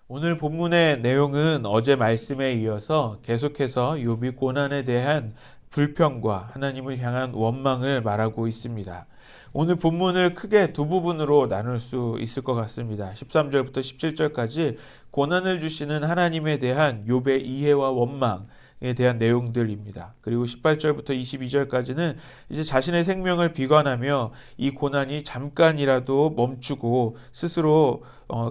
오늘 본문의 내용은 어제 말씀에 이어서 계속해서 욥이 고난에 대한 불평과 하나님을 향한 원망을 말하고 있습니다. 오늘 본문을 크게 두 부분으로 나눌 수 있을 것 같습니다. 13절부터 17절까지 고난을 주시는 하나님에 대한 욥의 이해와 원망에 대한 내용들입니다. 그리고 18절부터 22절까지는 이제 자신의 생명을 비관하며 이 고난이 잠깐이라도 멈추고 스스로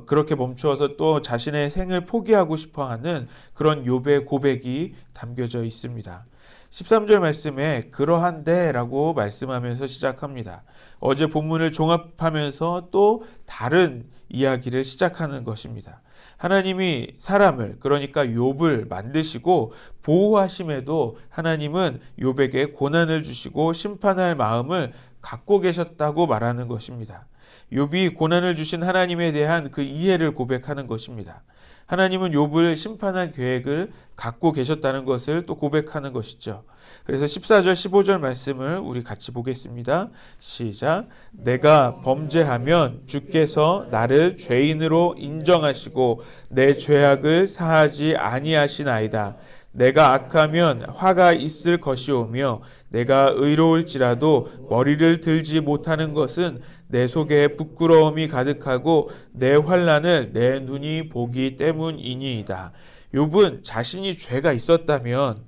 그렇게 멈추어서 또 자신의 생을 포기하고 싶어하는 그런 욥의 고백이 담겨져 있습니다. 13절 말씀에 그러한데 라고 말씀하면서 시작합니다. 어제 본문을 종합하면서 또 다른 이야기를 시작하는 것입니다. 하나님이 사람을, 그러니까 욥을 만드시고 보호하심에도 하나님은 욥에게 고난을 주시고 심판할 마음을 갖고 계셨다고 말하는 것입니다. 욥이 고난을 주신 하나님에 대한 그 이해를 고백하는 것입니다. 하나님은 욥을 심판할 계획을 갖고 계셨다는 것을 또 고백하는 것이죠. 그래서 14절 15절 말씀을 우리 같이 보겠습니다. 시작. 내가 범죄하면 주께서 나를 죄인으로 인정하시고 내 죄악을 사하지 아니하시나이다. 내가 악하면 화가 있을 것이오며 내가 의로울지라도 머리를 들지 못하는 것은 내 속에 부끄러움이 가득하고 내 환난을 내 눈이 보기 때문이니이다. 욥은 자신이 죄가 있었다면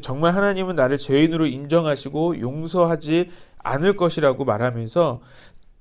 정말 하나님은 나를 죄인으로 인정하시고 용서하지 않을 것이라고 말하면서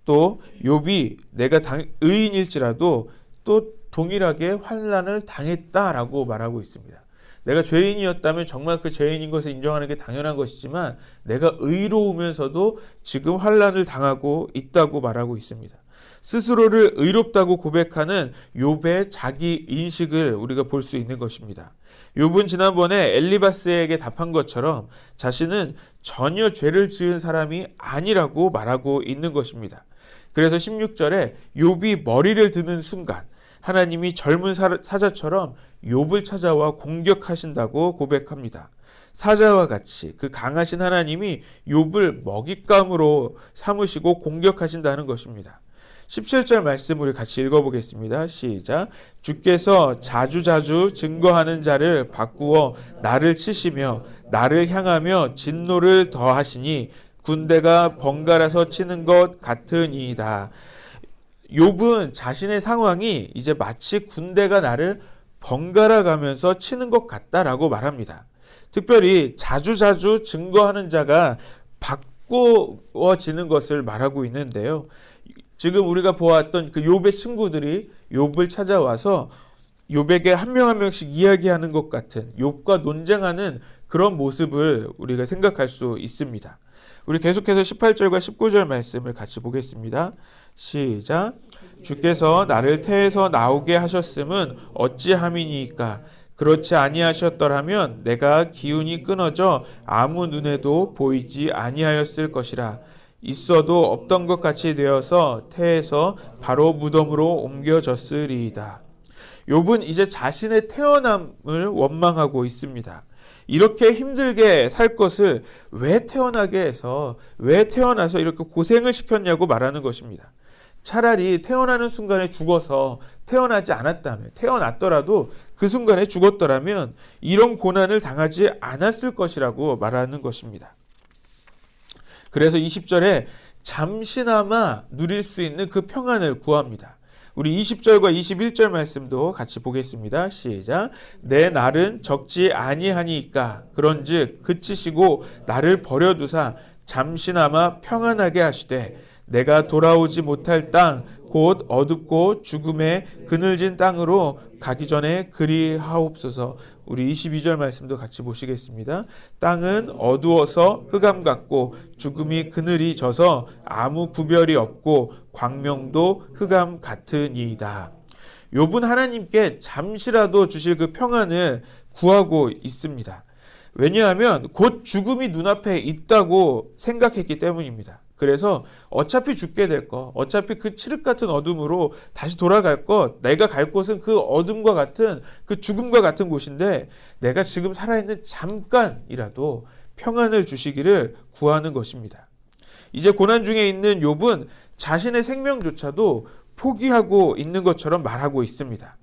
또 욥이 내가 의인일지라도 또 동일하게 환난을 당했다라고 말하고 있습니다. 내가 죄인이었다면 정말 그 죄인인 것을 인정하는 게 당연한 것이지만 내가 의로우면서도 지금 환난을 당하고 있다고 말하고 있습니다. 스스로를 의롭다고 고백하는 욥의 자기 인식을 우리가 볼 수 있는 것입니다. 욥은 지난번에 엘리바스에게 답한 것처럼 자신은 전혀 죄를 지은 사람이 아니라고 말하고 있는 것입니다. 그래서 16절에 욥이 머리를 드는 순간 하나님이 젊은 사자처럼 욥을 찾아와 공격하신다고 고백합니다. 사자와 같이 그 강하신 하나님이 욥을 먹잇감으로 삼으시고 공격하신다는 것입니다. 17절 말씀 우리 같이 읽어보겠습니다. 시작. 주께서 자주자주 증거하는 자를 바꾸어 나를 치시며 나를 향하며 진노를 더하시니 군대가 번갈아서 치는 것 같으니이다. 욥은 자신의 상황이 이제 마치 군대가 나를 번갈아 가면서 치는 것 같다라고 말합니다. 특별히 자주자주 증거하는 자가 바꾸어지는 것을 말하고 있는데요. 지금 우리가 보았던 그 욥의 친구들이 욥을 찾아와서 욥에게 한 명 한 명씩 이야기하는 것 같은 욥과 논쟁하는 그런 모습을 우리가 생각할 수 있습니다. 우리 계속해서 18절과 19절 말씀을 같이 보겠습니다. 시작. 주께서 나를 태에서 나오게 하셨음은 어찌함이니까. 그렇지 아니하셨더라면 내가 기운이 끊어져 아무 눈에도 보이지 아니하였을 것이라. 있어도 없던 것 같이 되어서 태에서 바로 무덤으로 옮겨졌으리이다. 욥은 이제 자신의 태어남을 원망하고 있습니다. 이렇게 힘들게 살 것을 왜 태어나서 이렇게 고생을 시켰냐고 말하는 것입니다. 차라리 태어나는 순간에 죽어서 태어나지 않았다면, 태어났더라도 그 순간에 죽었더라면 이런 고난을 당하지 않았을 것이라고 말하는 것입니다. 그래서 20절에 잠시나마 누릴 수 있는 그 평안을 구합니다. 우리 20절과 21절 말씀도 같이 보겠습니다. 시작. 내 날은 적지 아니하니까 그런즉 그치시고 나를 버려두사 잠시나마 평안하게 하시되 내가 돌아오지 못할 땅 곧 어둡고 죽음의 그늘진 땅으로 가기 전에 그리하옵소서. 우리 22절 말씀도 같이 보시겠습니다. 땅은 어두워서 흑암 같고 죽음이 그늘이 져서 아무 구별이 없고 광명도 흑암 같으니이다. 욥은 하나님께 잠시라도 주실 그 평안을 구하고 있습니다. 왜냐하면 곧 죽음이 눈앞에 있다고 생각했기 때문입니다. 그래서 어차피 죽게 될 것, 어차피 그 칠흑 같은 어둠으로 다시 돌아갈 것, 내가 갈 곳은 그 어둠과 같은 그 죽음과 같은 곳인데 내가 지금 살아있는 잠깐이라도 평안을 주시기를 구하는 것입니다. 이제 고난 중에 있는 욥은 자신의 생명조차도 포기하고 있는 것처럼 말하고 있습니다.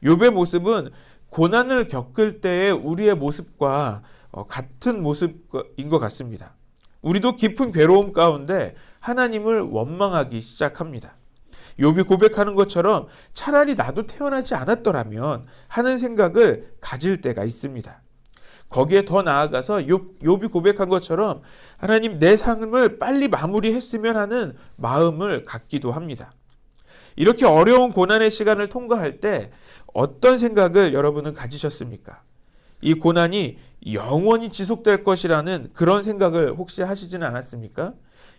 욥의 모습은 고난을 겪을 때의 우리의 모습과 같은 모습인 것 같습니다. 우리도 깊은 괴로움 가운데 하나님을 원망하기 시작합니다. 욥이 고백하는 것처럼 차라리 나도 태어나지 않았더라면 하는 생각을 가질 때가 있습니다. 거기에 더 나아가서 욥이 고백한 것처럼 하나님 내 삶을 빨리 마무리했으면 하는 마음을 갖기도 합니다. 이렇게 어려운 고난의 시간을 통과할 때 어떤 생각을 여러분은 가지셨습니까? 이 고난이 영원히 지속될 것이라는 그런 생각을 혹시 하시지는 않았습니까?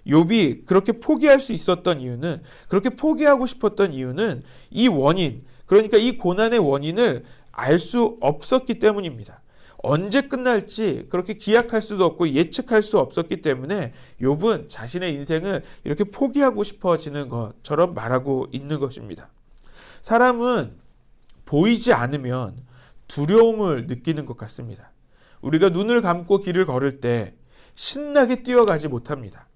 욥이 그렇게 포기할 수 있었던 이유는, 그렇게 포기하고 싶었던 이유는 이 원인, 그러니까 이 고난의 원인을 알 수 없었기 때문입니다. 언제 끝날지 그렇게 기약할 수도 없고 예측할 수 없었기 때문에 욥은 자신의 인생을 이렇게 포기하고 싶어지는 것처럼 말하고 있는 것입니다. 사람은 보이지 않으면 두려움을 느끼는 것 같습니다. 우리가 눈을 감고 길을 걸을 때 신나게 뛰어가지 못합니다.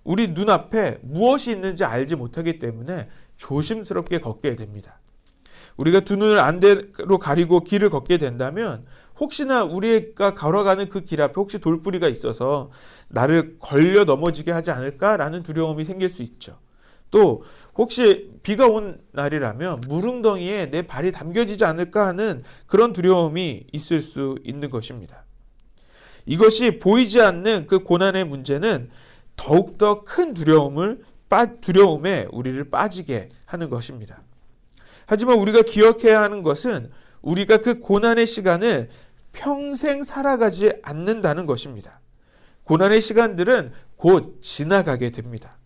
우리 눈앞에 무엇이 있는지 알지 못하기 때문에 조심스럽게 걷게 됩니다. 우리가 두 눈을 안대로 가리고 길을 걷게 된다면 혹시나 우리가 걸어가는 그 길 앞에 혹시 돌부리가 있어서 나를 걸려 넘어지게 하지 않을까라는 두려움이 생길 수 있죠. 또 혹시 비가 온 날이라면 물웅덩이에 내 발이 담겨지지 않을까 하는 그런 두려움이 있을 수 있는 것입니다. 이것이 보이지 않는 그 고난의 문제는 더욱더 큰 두려움에 우리를 빠지게 하는 것입니다. 하지만 우리가 기억해야 하는 것은 우리가 그 고난의 시간을 평생 살아가지 않는다는 것입니다. 고난의 시간들은 곧 지나가게 됩니다.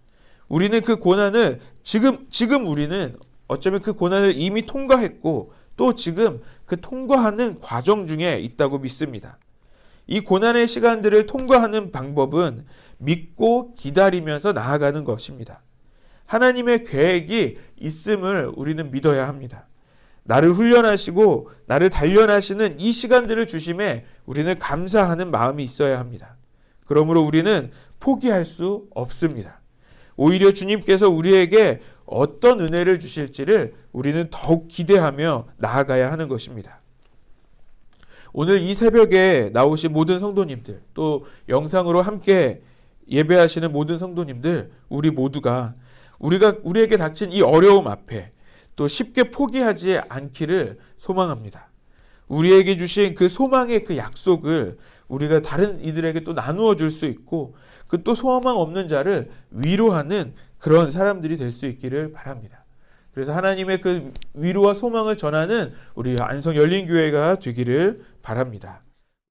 우리는 그 고난을 지금 우리는 어쩌면 그 고난을 이미 통과했고 또 지금 그 통과하는 과정 중에 있다고 믿습니다. 이 고난의 시간들을 통과하는 방법은 믿고 기다리면서 나아가는 것입니다. 하나님의 계획이 있음을 우리는 믿어야 합니다. 나를 훈련하시고 나를 단련하시는 이 시간들을 주심에 우리는 감사하는 마음이 있어야 합니다. 그러므로 우리는 포기할 수 없습니다. 오히려 주님께서 우리에게 어떤 은혜를 주실지를 우리는 더욱 기대하며 나아가야 하는 것입니다. 오늘 이 새벽에 나오신 모든 성도님들, 또 영상으로 함께 예배하시는 모든 성도님들, 우리 모두가 우리에게 닥친 이 어려움 앞에 또 쉽게 포기하지 않기를 소망합니다. 우리에게 주신 그 소망의 그 약속을 우리가 다른 이들에게 또 나누어 줄 수 있고 그 또 소망 없는 자를 위로하는 그런 사람들이 될 수 있기를 바랍니다. 그래서 하나님의 그 위로와 소망을 전하는 우리 안성 열린교회가 되기를 바랍니다.